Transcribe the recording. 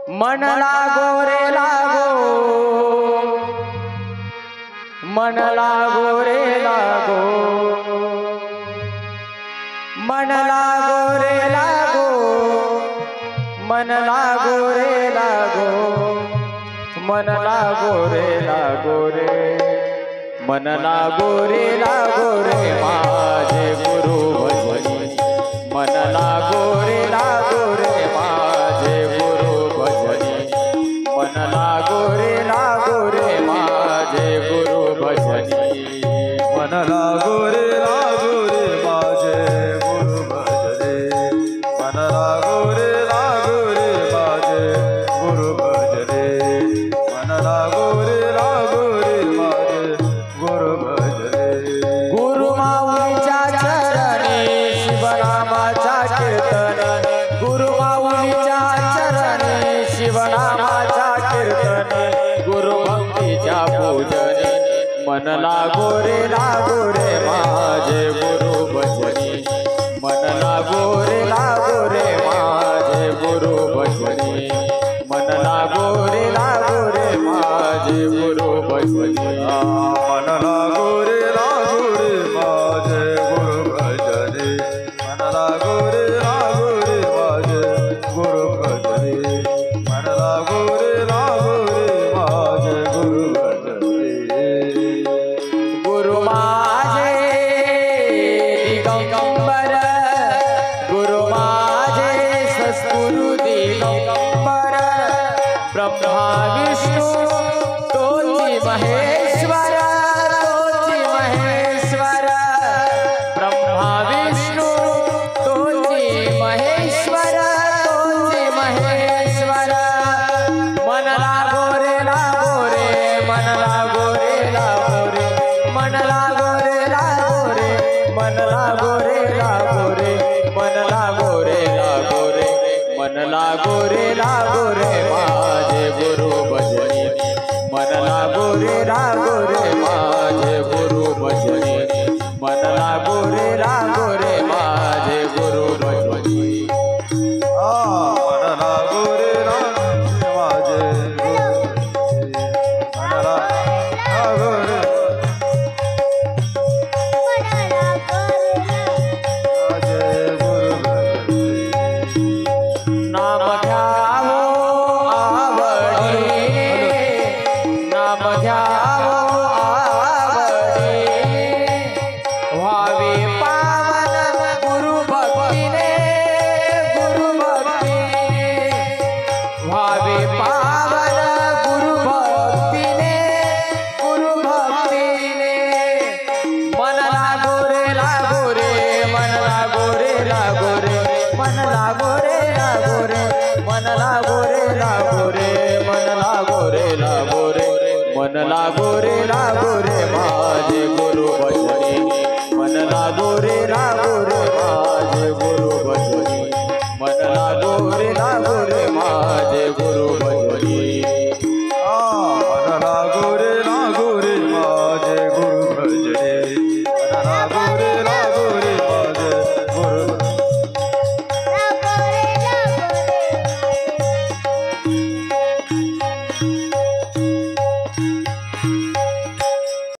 मन लागो रे लागो, मन लागो रे लागो, मन लागो रे लागो, मन लागो रे लागो, मन लागो रे लागो रे, मन लागो रे लागो रे माझे गुरु भजनी, मन लागो रे लागो रे माझे गुरु भजनी, मन लागो रे माझे गुरु भजनी, मन लागो रे माझे गुरु भजनी, मन लागो रे माझे गुरु भजनी, मन लागो रे माझे गुरु भजनी। गुरु माऊलीच्या चरणी शिवनामाचा कीर्तन, गुरु माऊलीच्या चरणी शिवनामाचा कीर्तन, गुरु भक्तीच्या पूजनी, मन लागो रे माझे गुरु भजनी, मन लागो रे माझे गुरु भजनी, मन लागो रे माझे गुरु भजनी। मन लागो रे माझे गुरु भजनी, मन लागो रे माझे गुरु भजनी, मन लागो रे माझे गुरु भजनी। गुरु माझे दिगंबर, गुरु माझे सद्गुरु दिगंबर, ब्रह्मा विष्णू तोची महेश्वर, तोची महेश्वर, ब्रह्मा विष्णू तोची महेश्वर, तोची महेश्वर, मन लागो रे मन लागो रे मन लागो रे मन लागो रे मन लागो रे मन लागो रे माझे गुरु भजनी, मन लागो रे माझे गुरु भजनी, मन लागो रे माझे गुरु भजनी। मन लागो रे माझे गुरु भजनी, मन लागो रे माझे गुरु भजनी। नाम घ्यावो आवडे, नाम घ्यावो आवडे, व्हावे पावन गुरु भक्तीने, गुरु भक्तीने, व्हावे पावन गुरु भक्तीने, गुरु भक्तीने, मन लागो रे मन लागो रे मन लागो रे मन लागो रे मन लागो रे मन लागो रे माझे गुरु भजनी, मन लागो रे माझे गुरु भजनी, मन लागो रे माझे गुरु भजनी। मन लागो रे माझे गुरु भजनी, मन लागो